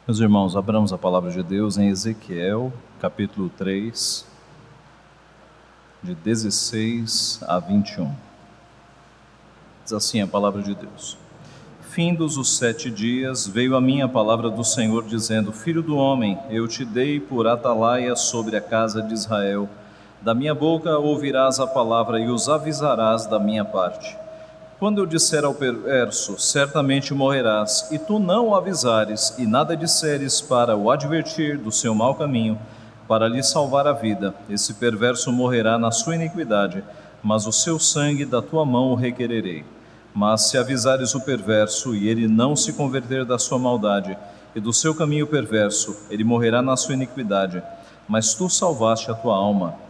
Meus irmãos, abramos a palavra de Deus em Ezequiel, capítulo 3, de 16 a 21. Diz assim a palavra de Deus: Findos os 7 dias, veio a mim a palavra do Senhor, dizendo: Filho do homem, eu te dei por atalaia sobre a casa de Israel. Da minha boca ouvirás a palavra e os avisarás da minha parte. Quando eu disser ao perverso, certamente morrerás, e tu não o avisares, e nada disseres para o advertir do seu mau caminho, para lhe salvar a vida, esse perverso morrerá na sua iniquidade, mas o seu sangue da tua mão o requererei. Mas se avisares o perverso, e ele não se converter da sua maldade, e do seu caminho perverso, ele morrerá na sua iniquidade, mas tu salvaste a tua alma.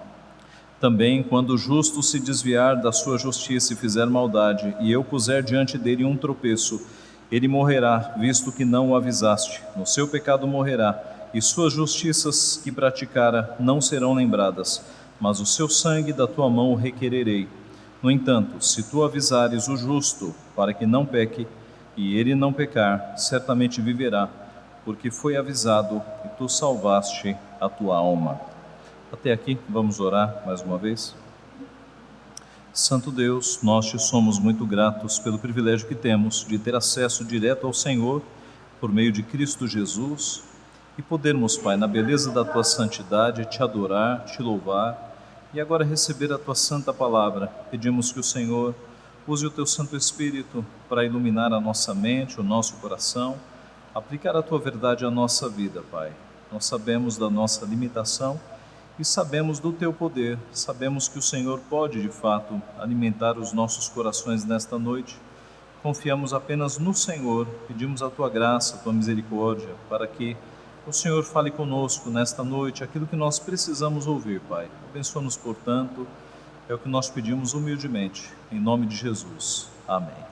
Também, quando o justo se desviar da sua justiça e fizer maldade, e eu puser diante dele um tropeço, ele morrerá, visto que não o avisaste. No seu pecado morrerá, e suas justiças que praticara não serão lembradas, mas o seu sangue da tua mão o requererei. No entanto, se tu avisares o justo, para que não peque, e ele não pecar, certamente viverá, porque foi avisado, e tu salvaste a tua alma. Até aqui, vamos orar mais uma vez. Santo Deus, nós te somos muito gratos pelo privilégio que temos de ter acesso direto ao Senhor por meio de Cristo Jesus e podermos, Pai, na beleza da tua santidade, te adorar, te louvar e agora receber a tua santa palavra. Pedimos que o Senhor use o teu Santo Espírito para iluminar a nossa mente, o nosso coração, aplicar a tua verdade à nossa vida, Pai. Nós sabemos da nossa limitação e sabemos do teu poder, sabemos que o Senhor pode, de fato, alimentar os nossos corações nesta noite. Confiamos apenas no Senhor, pedimos a tua graça, a tua misericórdia, para que o Senhor fale conosco nesta noite aquilo que nós precisamos ouvir, Pai. Abençoa-nos, portanto, é o que nós pedimos humildemente, em nome de Jesus. Amém.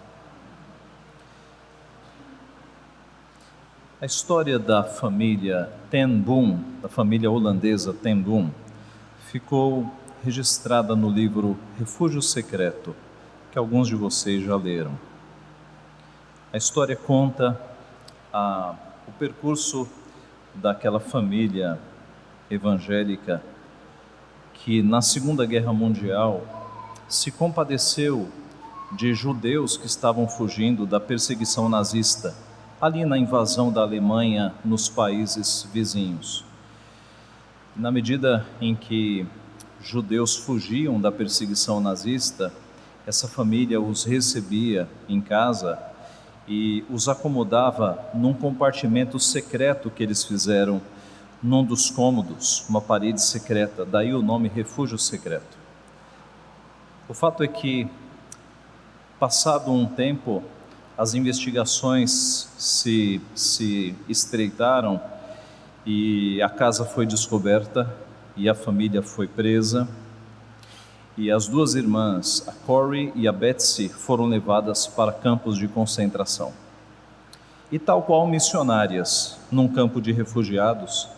A história da família Ten Boom, da família holandesa Ten Boom, ficou registrada no livro Refúgio Secreto, que alguns de vocês já leram. A história conta o percurso daquela família evangélica que na Segunda Guerra Mundial se compadeceu de judeus que estavam fugindo da perseguição nazista, ali na invasão da Alemanha nos países vizinhos. Na medida em que judeus fugiam da perseguição nazista, essa família os recebia em casa e os acomodava num compartimento secreto que eles fizeram num dos cômodos, uma parede secreta, daí o nome Refúgio Secreto. O fato é que, passado um tempo, as investigações se estreitaram e a casa foi descoberta e a família foi presa. E as duas irmãs, a Corrie e a Betsy, foram levadas para campos de concentração. E tal qual missionárias num campo de refugiados,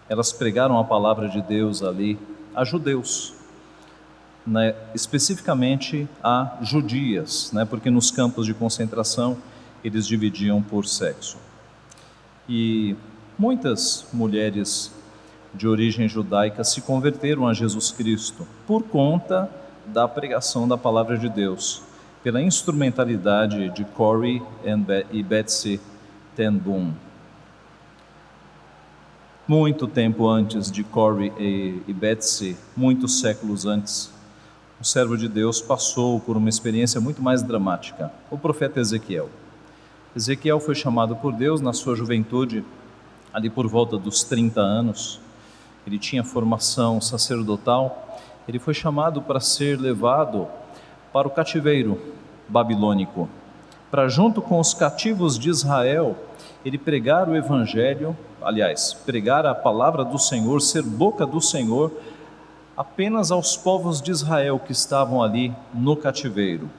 elas pregaram a palavra de Deus ali a judeus, especificamente a judias, porque nos campos de concentração eles dividiam por sexo. E muitas mulheres de origem judaica se converteram a Jesus Cristo por conta da pregação da palavra de Deus, pela instrumentalidade de Corrie e Betsy Ten Boom. Muito tempo antes de Corrie e Betsy, muitos séculos antes, o servo de Deus passou por uma experiência muito mais dramática, o profeta Ezequiel. Ezequiel foi chamado por Deus na sua juventude, ali por volta dos 30 anos, ele tinha formação sacerdotal, ele foi chamado para ser levado para o cativeiro babilônico, para junto com os cativos de Israel, ele pregar o evangelho, pregar a palavra do Senhor, ser boca do Senhor, apenas aos povos de Israel que estavam ali no cativeiro.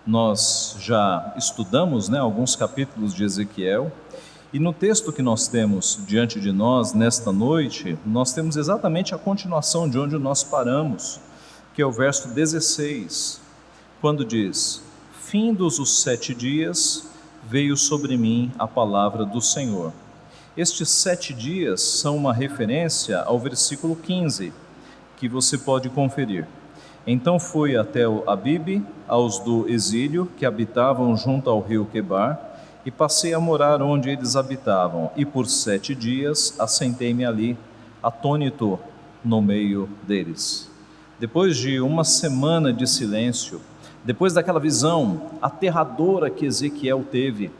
Nós já estudamos alguns capítulos de Ezequiel, e no texto que nós temos diante de nós nesta noite, nós temos exatamente a continuação de onde nós paramos, que é o verso 16, quando diz: Findos os 7 dias, veio sobre mim a palavra do Senhor. Estes 7 dias são uma referência ao versículo 15, que você pode conferir. Então fui até o Abibe, aos do exílio, que habitavam junto ao rio Quebar, e passei a morar onde eles habitavam, e por 7 dias assentei-me ali, atônito no meio deles. Depois de uma semana de silêncio, depois daquela visão aterradora que Ezequiel teve,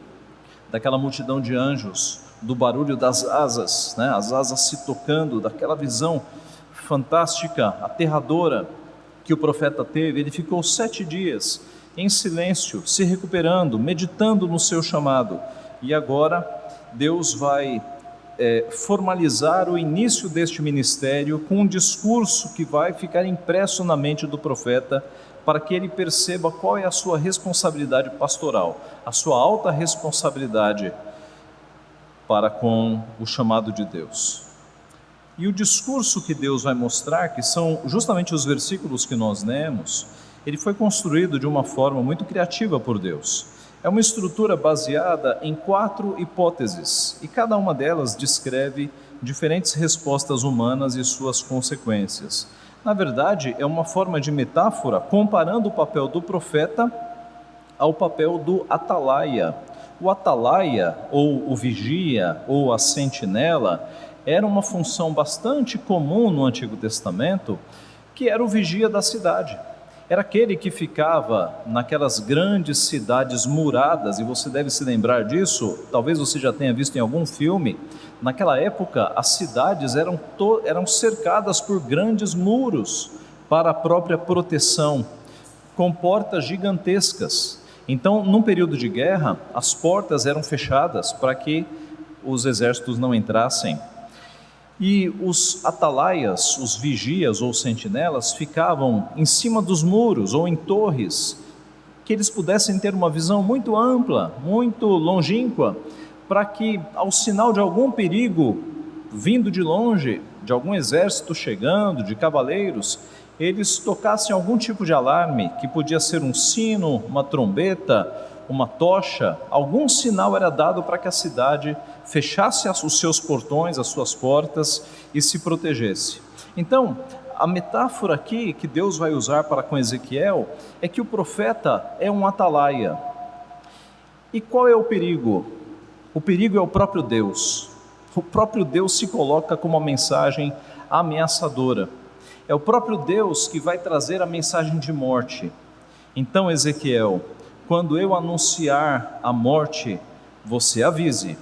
daquela multidão de anjos, do barulho das asas, as asas se tocando, daquela visão fantástica, aterradora que o profeta teve, ele ficou 7 dias em silêncio, se recuperando, meditando no seu chamado. E agora Deus vai formalizar o início deste ministério com um discurso que vai ficar impresso na mente do profeta, para que ele perceba qual é a sua responsabilidade pastoral, a sua alta responsabilidade para com o chamado de Deus. E o discurso que Deus vai mostrar, que são justamente os versículos que nós lemos, ele foi construído de uma forma muito criativa por Deus. É uma estrutura baseada em 4 hipóteses, e cada uma delas descreve diferentes respostas humanas e suas consequências. Na verdade, é uma forma de metáfora comparando o papel do profeta ao papel do atalaia. O atalaia, ou o vigia, ou a sentinela, era uma função bastante comum no Antigo Testamento, que era o vigia da cidade. Era aquele que ficava naquelas grandes cidades muradas, e você deve se lembrar disso, talvez você já tenha visto em algum filme. Naquela época, as cidades eram cercadas por grandes muros para a própria proteção, com portas gigantescas. Então, num período de guerra, as portas eram fechadas para que os exércitos não entrassem. E os atalaias, os vigias ou sentinelas, ficavam em cima dos muros ou em torres, que eles pudessem ter uma visão muito ampla, muito longínqua, para que, ao sinal de algum perigo vindo de longe, de algum exército chegando, de cavaleiros, eles tocassem algum tipo de alarme, que podia ser um sino, uma trombeta, uma tocha. Algum sinal era dado para que a cidade fechasse os seus portões, as suas portas e se protegesse. Então, a metáfora aqui que Deus vai usar para com Ezequiel é que o profeta é um atalaia. E qual é o perigo? O perigo é o próprio Deus. O próprio Deus se coloca como uma mensagem ameaçadora. É o próprio Deus que vai trazer a mensagem de morte. Então, Ezequiel, quando eu anunciar a morte, você avise,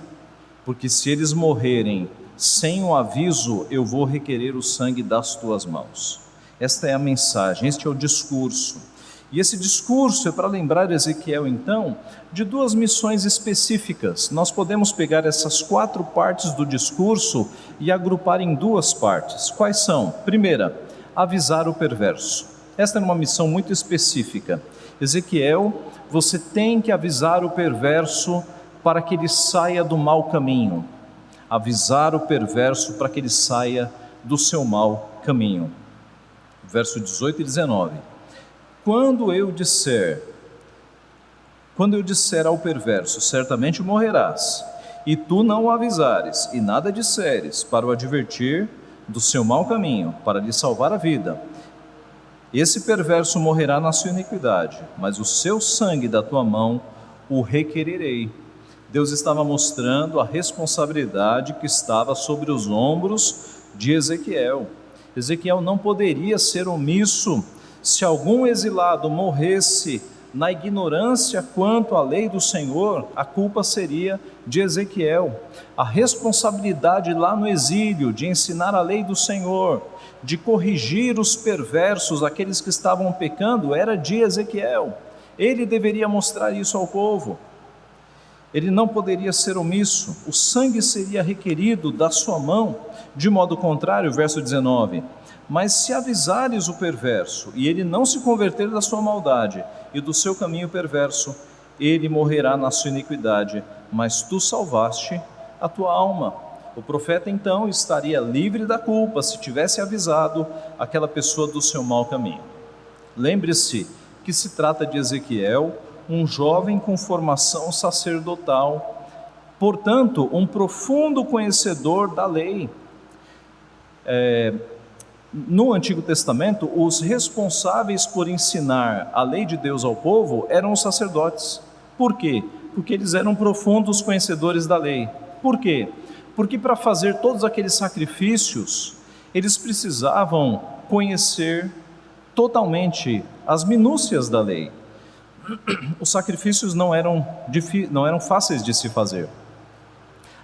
porque se eles morrerem sem o aviso, eu vou requerer o sangue das tuas mãos. Esta é a mensagem, este é o discurso. E esse discurso é para lembrar Ezequiel, então, de 2 missões específicas. Nós podemos pegar essas 4 partes do discurso e agrupar em 2 partes. Quais são? Primeira, avisar o perverso. Esta é uma missão muito específica. Ezequiel, você tem que avisar o perverso para que ele saia do mau caminho. Avisar o perverso para que ele saia do seu mau caminho. Verso 18 e 19. Quando eu disser ao perverso, certamente morrerás, e tu não o avisares, e nada disseres, para o advertir do seu mau caminho, para lhe salvar a vida, esse perverso morrerá na sua iniquidade, mas o seu sangue da tua mão o requererei. Deus estava mostrando a responsabilidade que estava sobre os ombros de Ezequiel. Ezequiel não poderia ser omisso. Se algum exilado morresse na ignorância quanto à lei do Senhor, a culpa seria de Ezequiel. A responsabilidade lá no exílio de ensinar a lei do Senhor, de corrigir os perversos, aqueles que estavam pecando, era de Ezequiel. Ele deveria mostrar isso ao povo. Ele não poderia ser omisso. O sangue seria requerido da sua mão. De modo contrário, verso 19, mas se avisares o perverso, e ele não se converter da sua maldade e do seu caminho perverso, ele morrerá na sua iniquidade, mas tu salvaste a tua alma. O profeta então estaria livre da culpa se tivesse avisado aquela pessoa do seu mau caminho. Lembre-se que se trata de Ezequiel, um jovem com formação sacerdotal, portanto, um profundo conhecedor da lei. No Antigo Testamento, os responsáveis por ensinar a lei de Deus ao povo eram os sacerdotes. Por quê? Porque eles eram profundos conhecedores da lei. Por quê? Porque para fazer todos aqueles sacrifícios, eles precisavam conhecer totalmente as minúcias da lei. Os sacrifícios não eram fáceis de se fazer.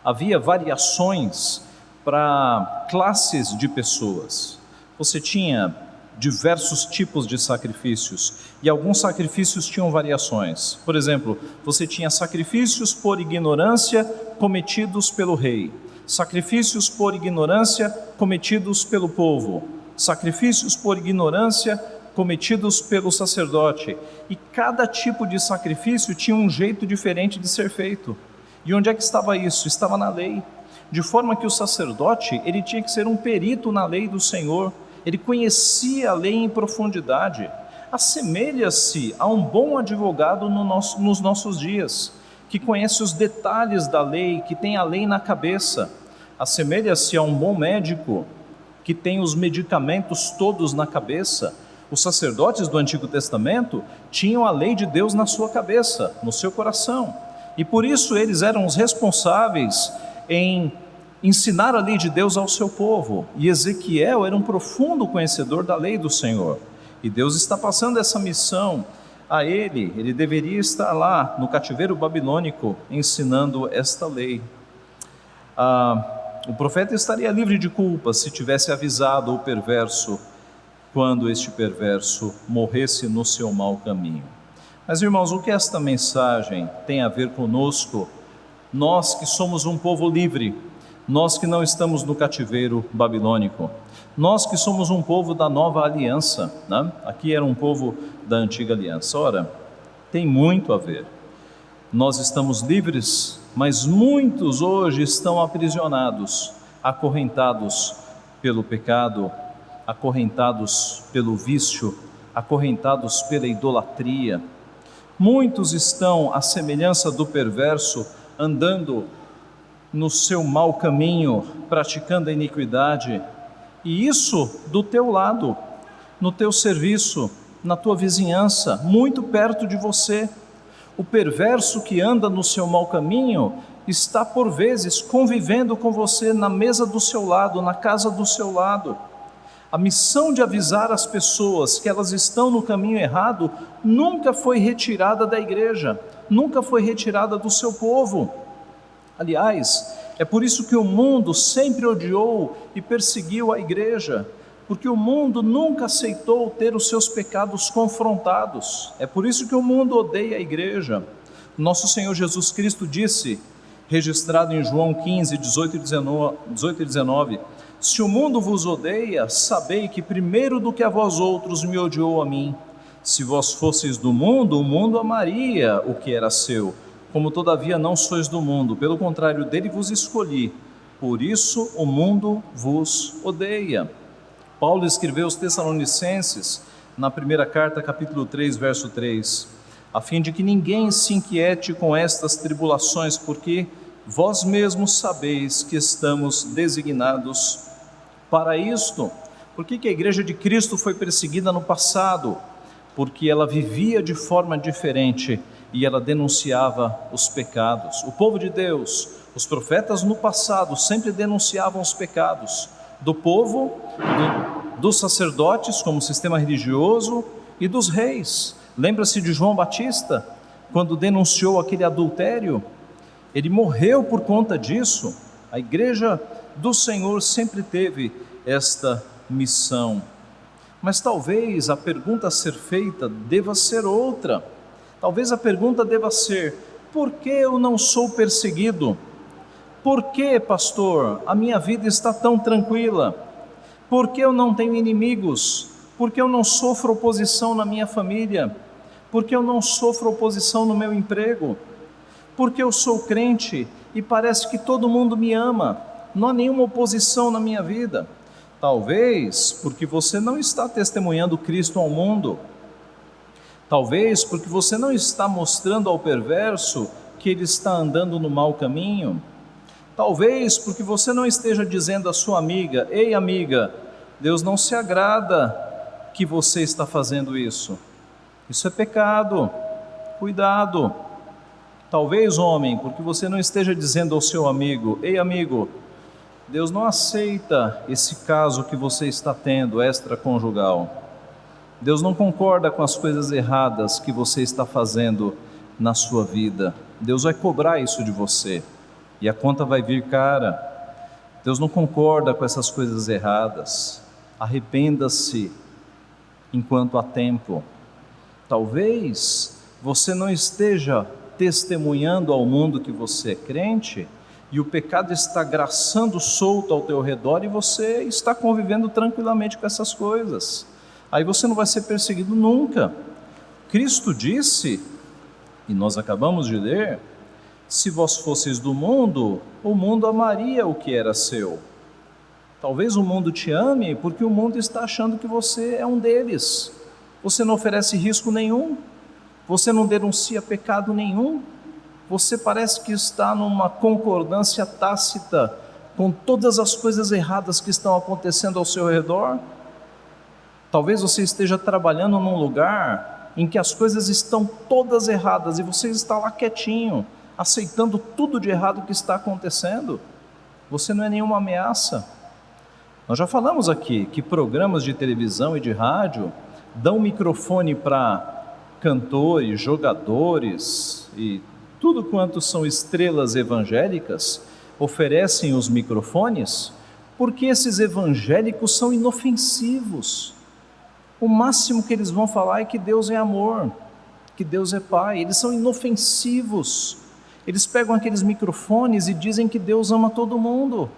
Havia variações para classes de pessoas. Você tinha diversos tipos de sacrifícios, e alguns sacrifícios tinham variações. Por exemplo, você tinha sacrifícios por ignorância cometidos pelo rei, sacrifícios por ignorância cometidos pelo povo, sacrifícios por ignorância cometidos pelo sacerdote, e cada tipo de sacrifício tinha um jeito diferente de ser feito. E onde é que estava isso? Estava na lei, de forma que o sacerdote, ele tinha que ser um perito na lei do Senhor, ele conhecia a lei em profundidade. Assemelha-se a um bom advogado nos nossos dias, que conhece os detalhes da lei, que tem a lei na cabeça. Assemelha-se a um bom médico, que tem os medicamentos todos na cabeça. Os sacerdotes do Antigo Testamento tinham a lei de Deus na sua cabeça, no seu coração, e por isso eles eram os responsáveis em ensinar a lei de Deus ao seu povo. E Ezequiel era um profundo conhecedor da lei do Senhor, e Deus está passando essa missão a ele deveria estar lá no cativeiro babilônico ensinando esta lei. O profeta estaria livre de culpa se tivesse avisado o perverso quando este perverso morresse no seu mau caminho. Mas, irmãos, o que esta mensagem tem a ver conosco, nós que somos um povo livre, nós que não estamos no cativeiro babilônico, nós que somos um povo da nova aliança, né? Aqui era um povo da antiga aliança. Ora, tem muito a ver. Nós estamos livres, mas muitos hoje estão aprisionados, acorrentados pelo pecado, acorrentados pelo vício, acorrentados pela idolatria. Muitos estão, à semelhança do perverso, andando no seu mau caminho, praticando a iniquidade, e isso do teu lado, no teu serviço, na tua vizinhança, muito perto de você. O perverso que anda no seu mau caminho está por vezes convivendo com você na mesa do seu lado, na casa do seu lado. A missão de avisar as pessoas que elas estão no caminho errado nunca foi retirada da igreja, nunca foi retirada do seu povo. Aliás, é por isso que o mundo sempre odiou e perseguiu a igreja, porque o mundo nunca aceitou ter os seus pecados confrontados. É por isso que o mundo odeia a igreja. Nosso Senhor Jesus Cristo disse, registrado em João 15, 18 e 19, se o mundo vos odeia, sabei que primeiro do que a vós outros me odiou a mim. Se vós fosseis do mundo, o mundo amaria o que era seu. Como todavia não sois do mundo, pelo contrário, dele vos escolhi, por isso o mundo vos odeia. Paulo escreveu aos Tessalonicenses, na primeira carta, capítulo 3, verso 3, a fim de que ninguém se inquiete com estas tribulações, porque vós mesmos sabeis que estamos designados para isto. Por que a igreja de Cristo foi perseguida no passado? Porque ela vivia de forma diferente e ela denunciava os pecados. O povo de Deus, os profetas no passado sempre denunciavam os pecados do povo, dos sacerdotes como sistema religioso e dos reis. Lembra-se de João Batista, quando denunciou aquele adultério? Ele morreu por conta disso. A igreja do Senhor sempre teve esta missão. Mas talvez a pergunta a ser feita deva ser outra. Talvez a pergunta deva ser: por que eu não sou perseguido? Por que, pastor, a minha vida está tão tranquila? Por que eu não tenho inimigos? Por que eu não sofro oposição na minha família? Por que eu não sofro oposição no meu emprego? Por que eu sou crente e parece que todo mundo me ama? Não há nenhuma oposição na minha vida. Talvez porque você não está testemunhando Cristo ao mundo. Talvez porque você não está mostrando ao perverso porque ele está andando no mau caminho. Talvez porque você não esteja dizendo à sua amiga: ei amiga, Deus não se agrada que você está fazendo isso. Isso é pecado, cuidado. Talvez, homem, porque você não esteja dizendo ao seu amigo: ei amigo, Deus não aceita esse caso que você está tendo extraconjugal. Deus não concorda com as coisas erradas que você está fazendo na sua vida. Deus vai cobrar isso de você e a conta vai vir cara. Deus não concorda com essas coisas erradas. Arrependa-se enquanto há tempo. Talvez você não esteja testemunhando ao mundo que você é crente e o pecado está graçando solto ao teu redor e você está convivendo tranquilamente com essas coisas. Aí você não vai ser perseguido nunca. Cristo disse, e nós acabamos de ler: se vós fosseis do mundo, o mundo amaria o que era seu. Talvez o mundo te ame porque o mundo está achando que você é um deles. Você não oferece risco nenhum, você não denuncia pecado nenhum, você parece que está numa concordância tácita com todas as coisas erradas que estão acontecendo ao seu redor. Talvez você esteja trabalhando num lugar em que as coisas estão todas erradas e você está lá quietinho, aceitando tudo de errado que está acontecendo. Você não é nenhuma ameaça. Nós já falamos aqui que programas de televisão e de rádio dão microfone para cantores, jogadores e tudo quanto são estrelas evangélicas, oferecem os microfones porque esses evangélicos são inofensivos. O máximo que eles vão falar é que Deus é amor, que Deus é Pai. Eles são inofensivos. Eles pegam aqueles microfones e dizem que Deus ama todo mundo.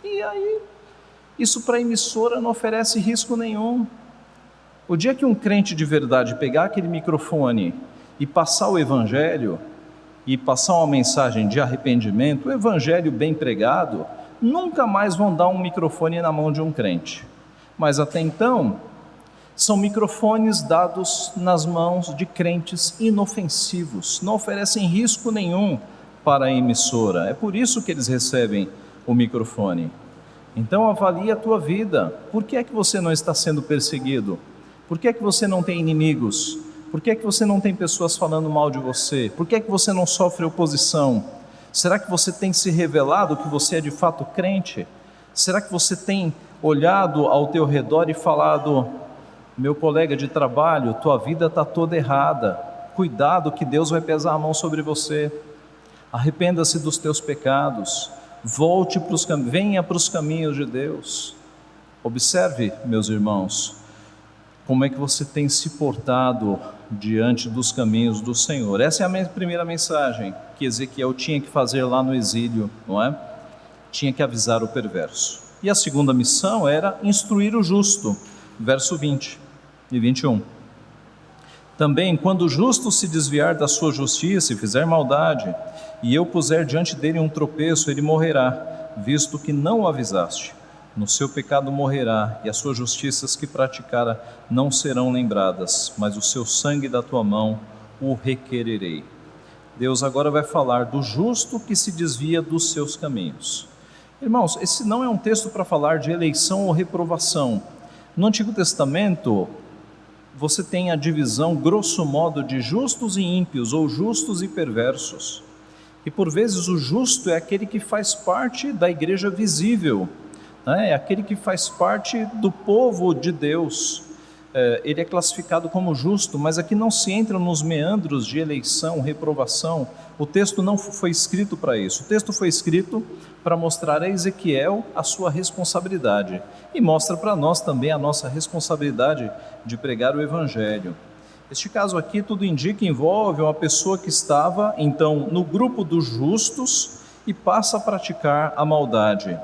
E aí, isso para a emissora não oferece risco nenhum. O dia que um crente de verdade pegar aquele microfone e passar o evangelho, e passar uma mensagem de arrependimento, o evangelho bem pregado, nunca mais vão dar um microfone na mão de um crente. Mas até então, são microfones dados nas mãos de crentes inofensivos, não oferecem risco nenhum para a emissora. É por isso que eles recebem o microfone. Então avalie a tua vida. Por que é que você não está sendo perseguido? Por que é que você não tem inimigos? Por que é que você não tem pessoas falando mal de você? Por que é que você não sofre oposição? Será que você tem se revelado que você é de fato crente? Será que você tem olhado ao teu redor e falado: meu colega de trabalho, tua vida está toda errada, cuidado que Deus vai pesar a mão sobre você, arrependa-se dos teus pecados, volte para os venha para os caminhos de Deus. Observe, meus irmãos, como é que você tem se portado diante dos caminhos do Senhor. Essa é a primeira mensagem que Ezequiel tinha que fazer lá no exílio, não é? Tinha que avisar o perverso. E a segunda missão era instruir o justo, verso 20 e 21. Também, quando o justo se desviar da sua justiça e fizer maldade, e eu puser diante dele um tropeço, ele morrerá, visto que não o avisaste. No seu pecado morrerá, e as suas justiças que praticara não serão lembradas, mas o seu sangue da tua mão o requererei. Deus agora vai falar do justo que se desvia dos seus caminhos. Irmãos, esse não é um texto para falar de eleição ou reprovação. No Antigo Testamento, você tem a divisão, grosso modo, de justos e ímpios, ou justos e perversos. E por vezes o justo é aquele que faz parte da igreja visível, né? É aquele que faz parte do povo de Deus. Ele é classificado como justo, mas aqui não se entra nos meandros de eleição, reprovação. O texto não foi escrito para isso. O texto foi escrito para mostrar a Ezequiel a sua responsabilidade e mostra para nós também a nossa responsabilidade de pregar o Evangelho. Este caso aqui, tudo indica, envolve uma pessoa que estava então no grupo dos justos e passa a praticar a maldade.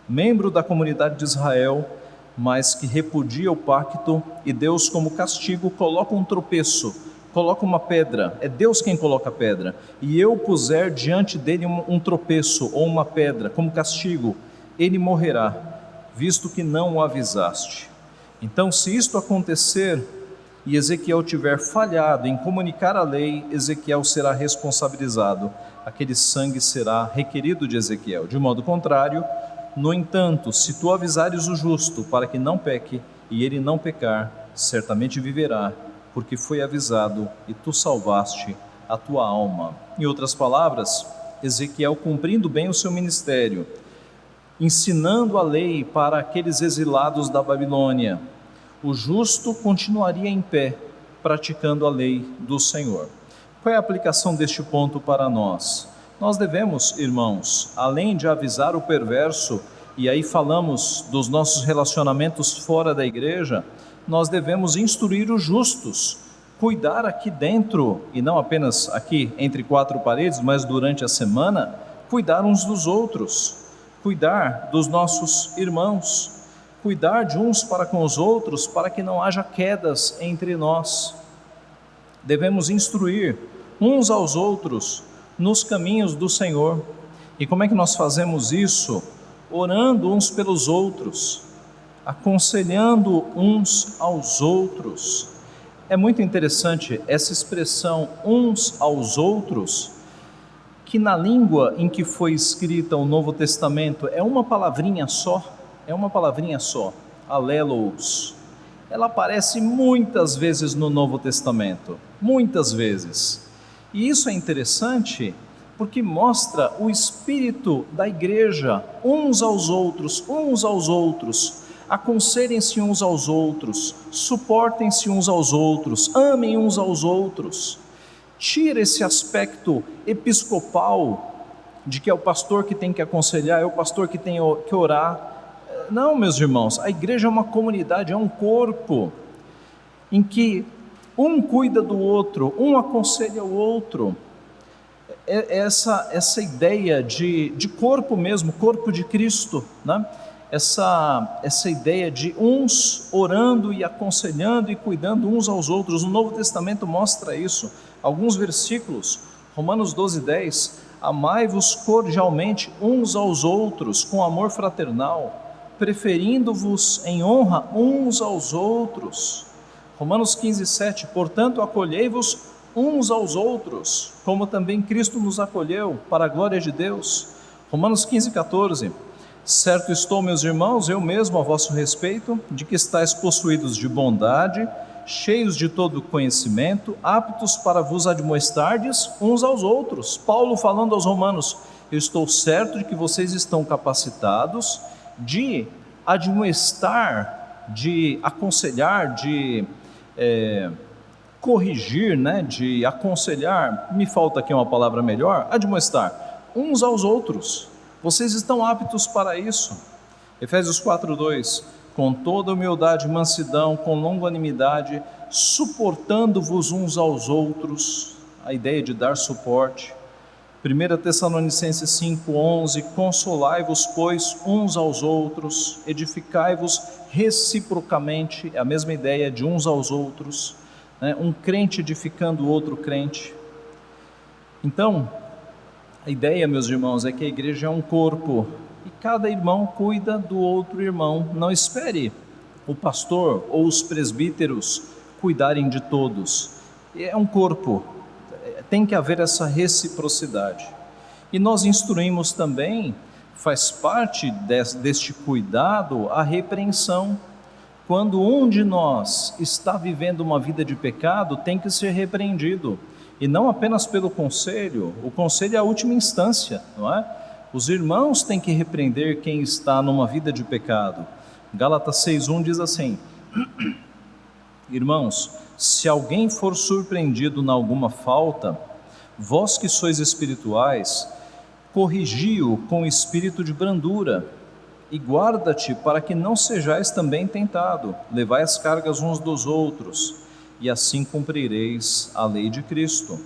Membro da comunidade de Israel, mas que repudia o pacto, e Deus, como castigo, coloca um tropeço, coloca uma pedra. É Deus quem coloca a pedra. E eu puser diante dele um tropeço ou uma pedra como castigo, ele morrerá, visto que não o avisaste. Então, se isto acontecer, e Ezequiel tiver falhado em comunicar a lei, Ezequiel será responsabilizado. Aquele sangue será requerido de Ezequiel. De modo contrário, no entanto, se tu avisares o justo para que não peque, e ele não pecar, certamente viverá, porque foi avisado, e tu salvaste a tua alma. Em outras palavras, Ezequiel cumprindo bem o seu ministério, ensinando a lei para aqueles exilados da Babilônia, o justo continuaria em pé, praticando a lei do Senhor. Qual é a aplicação deste ponto para nós? Nós devemos, irmãos, além de avisar o perverso, e aí falamos dos nossos relacionamentos fora da igreja, nós devemos instruir os justos, cuidar aqui dentro, e não apenas aqui entre quatro paredes, mas durante a semana, cuidar uns dos outros, cuidar dos nossos irmãos, cuidar de uns para com os outros, para que não haja quedas entre nós. Devemos instruir uns aos outros nos caminhos do Senhor. E como é que nós fazemos isso? Orando uns pelos outros, aconselhando uns aos outros. É muito interessante essa expressão uns aos outros, que na língua em que foi escrita o Novo Testamento é uma palavrinha só, alelos. Ela aparece muitas vezes no Novo Testamento, muitas vezes. E isso é interessante porque mostra o espírito da igreja, uns aos outros, aconselhem-se uns aos outros, suportem-se uns aos outros, amem uns aos outros. Tira esse aspecto episcopal de que é o pastor que tem que aconselhar, é o pastor que tem que orar. Não, meus irmãos, a igreja é uma comunidade, é um corpo em que um cuida do outro, um aconselha o outro. Essa ideia de corpo mesmo, corpo de Cristo, né? Essa ideia de uns orando e aconselhando e cuidando uns aos outros. O Novo Testamento mostra isso. Alguns versículos, Romanos 12:10, amai-vos cordialmente uns aos outros com amor fraternal, preferindo-vos em honra uns aos outros. Romanos 15:7, portanto acolhei-vos uns aos outros, como também Cristo nos acolheu, para a glória de Deus. Romanos 15:14, certo estou, meus irmãos, eu mesmo a vosso respeito, de que estáis possuídos de bondade, cheios de todo conhecimento, aptos para vos admoestardes uns aos outros. Paulo falando aos romanos, eu estou certo de que vocês estão capacitados de admoestar, de aconselhar, de corrigir, né, de aconselhar, me falta aqui uma palavra melhor, admoestar, uns aos outros. Vocês estão aptos para isso. Efésios 4:2, com toda humildade e mansidão, com longanimidade, suportando-vos uns aos outros, a ideia de dar suporte. 1 Tessalonicenses 5:11, consolai-vos, pois, uns aos outros, edificai-vos reciprocamente, é a mesma ideia de uns aos outros, né? Um crente edificando o outro crente. Então, a ideia, meus irmãos, é que a igreja é um corpo, e cada irmão cuida do outro irmão. Não espere o pastor ou os presbíteros cuidarem de todos. É um corpo, tem que haver essa reciprocidade. E nós instruímos também, faz parte deste cuidado, a repreensão. Quando um de nós está vivendo uma vida de pecado, tem que ser repreendido. E não apenas pelo conselho, o conselho é a última instância, não é? Os irmãos têm que repreender quem está numa vida de pecado. Gálatas 6:1 diz assim, irmãos, se alguém for surpreendido em alguma falta, vós que sois espirituais, corrigi-o com espírito de brandura, e guarda-te para que não sejais também tentado, levai as cargas uns dos outros, e assim cumprireis a lei de Cristo.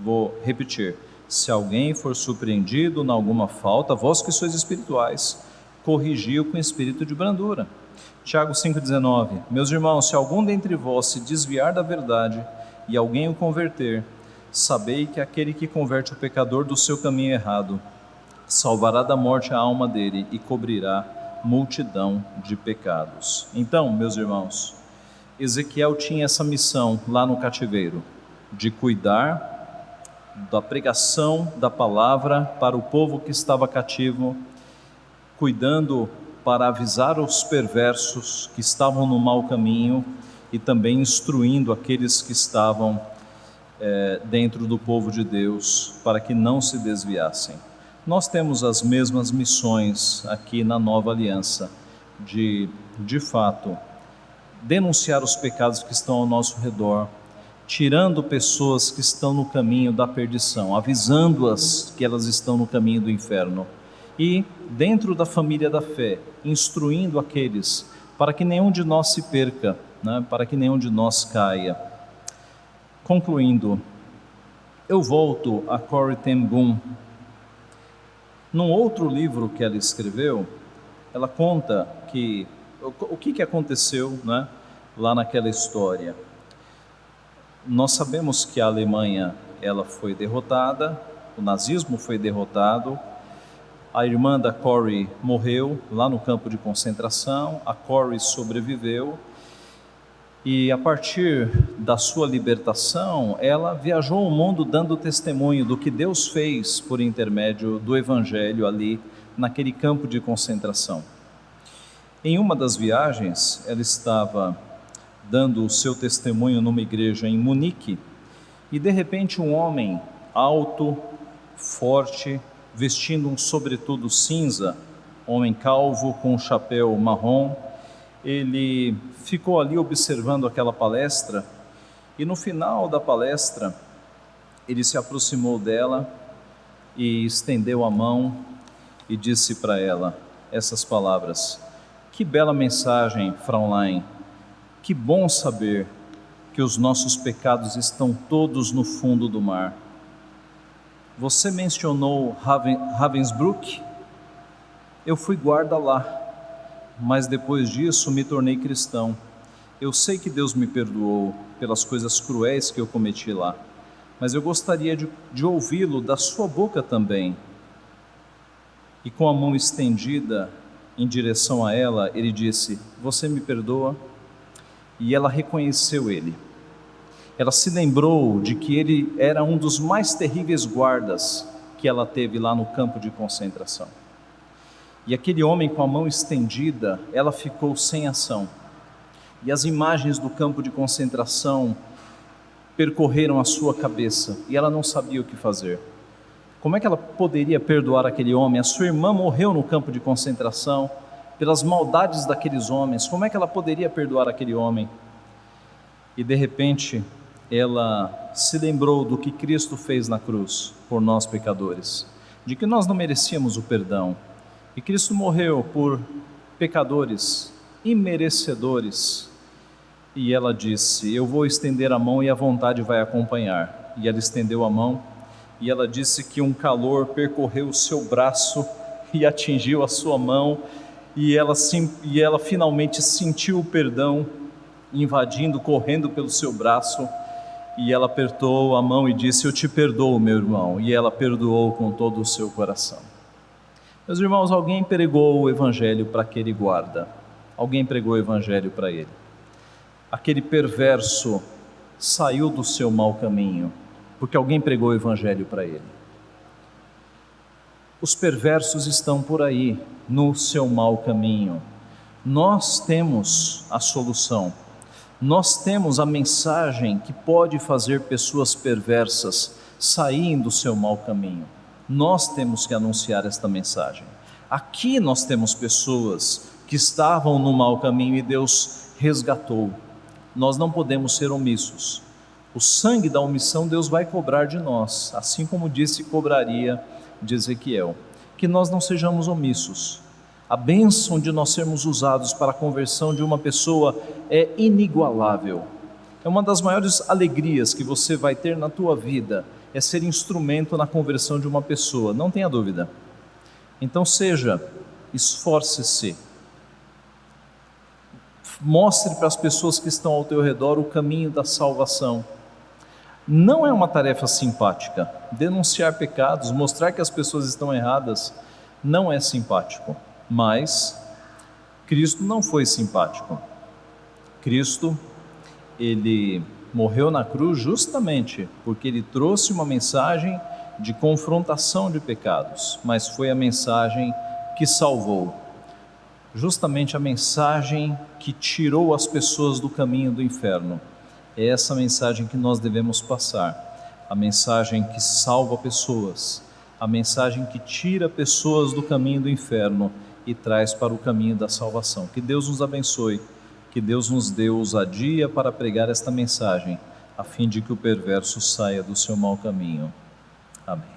Vou repetir, se alguém for surpreendido em alguma falta, vós que sois espirituais, corrigi-o com espírito de brandura. Tiago 5,19, meus irmãos, se algum dentre vós se desviar da verdade, e alguém o converter, sabei que aquele que converte o pecador do seu caminho errado, salvará da morte a alma dele, e cobrirá multidão de pecados. Então, meus irmãos, Ezequiel tinha essa missão lá no cativeiro, de cuidar da pregação da palavra para o povo que estava cativo, cuidando para avisar os perversos que estavam no mau caminho e também instruindo aqueles que estavam dentro do povo de Deus para que não se desviassem. Nós temos as mesmas missões aqui na Nova Aliança, de fato, denunciar os pecados que estão ao nosso redor, tirando pessoas que estão no caminho da perdição, avisando-as que elas estão no caminho do inferno, e dentro da família da fé, instruindo aqueles para que nenhum de nós se perca, né? Para que nenhum de nós caia. Concluindo, eu volto a Corrie ten Boom. Num outro livro que ela escreveu, ela conta o que aconteceu, né, lá naquela história. Nós sabemos que a Alemanha ela foi derrotada, o nazismo foi derrotado, a irmã da Corrie morreu lá no campo de concentração, a Corrie sobreviveu, e a partir da sua libertação, ela viajou o mundo dando testemunho do que Deus fez por intermédio do Evangelho ali naquele campo de concentração. Em uma das viagens, ela estava dando o seu testemunho numa igreja em Munique, e de repente um homem alto, forte, vestindo um sobretudo cinza, homem calvo com um chapéu marrom, ele ficou ali observando aquela palestra, e no final da palestra, ele se aproximou dela e estendeu a mão e disse para ela essas palavras: "Que bela mensagem, Fraulein, que bom saber que os nossos pecados estão todos no fundo do mar. Você mencionou Ravensbrück? Eu fui guarda lá, mas depois disso me tornei cristão. Eu sei que Deus me perdoou pelas coisas cruéis que eu cometi lá, mas eu gostaria de ouvi-lo da sua boca também." E com a mão estendida em direção a ela, ele disse: "Você me perdoa?" E ela reconheceu ele. Ela se lembrou de que ele era um dos mais terríveis guardas que ela teve lá no campo de concentração. E aquele homem com a mão estendida, ela ficou sem ação. E as imagens do campo de concentração percorreram a sua cabeça e ela não sabia o que fazer. Como é que ela poderia perdoar aquele homem? A sua irmã morreu no campo de concentração pelas maldades daqueles homens. Como é que ela poderia perdoar aquele homem? E de repente, ela se lembrou do que Cristo fez na cruz por nós pecadores, de que nós não merecíamos o perdão, e Cristo morreu por pecadores imerecedores. E ela disse: "Eu vou estender a mão e a vontade vai acompanhar." E ela estendeu a mão, e ela disse que um calor percorreu o seu braço e atingiu a sua mão, e ela finalmente sentiu o perdão invadindo, correndo pelo seu braço, e ela apertou a mão e disse: "Eu te perdoo, meu irmão." E ela perdoou com todo o seu coração. Meus irmãos, alguém pregou o evangelho para aquele guarda, alguém pregou o evangelho para ele. Aquele perverso saiu do seu mau caminho, porque alguém pregou o evangelho para ele. Os perversos estão por aí, no seu mau caminho. Nós temos a solução. Nós temos a mensagem que pode fazer pessoas perversas saírem do seu mau caminho. Nós temos que anunciar esta mensagem. Aqui nós temos pessoas que estavam no mau caminho e Deus resgatou. Nós não podemos ser omissos. O sangue da omissão Deus vai cobrar de nós, assim como disse cobraria de Ezequiel. Que nós não sejamos omissos. A bênção de nós sermos usados para a conversão de uma pessoa é inigualável. É uma das maiores alegrias que você vai ter na tua vida, é ser instrumento na conversão de uma pessoa, não tenha dúvida. Então esforce-se, mostre para as pessoas que estão ao teu redor o caminho da salvação. Não é uma tarefa simpática, denunciar pecados, mostrar que as pessoas estão erradas, não é simpático, mas Cristo não foi simpático. Cristo ele morreu na cruz justamente porque ele trouxe uma mensagem de confrontação de pecados, mas foi a mensagem que salvou, justamente a mensagem que tirou as pessoas do caminho do inferno. É essa mensagem que nós devemos passar, a mensagem que salva pessoas, a mensagem que tira pessoas do caminho do inferno e traz para o caminho da salvação. Que Deus nos abençoe, que Deus nos dê ousadia para pregar esta mensagem, a fim de que o perverso saia do seu mau caminho. Amém.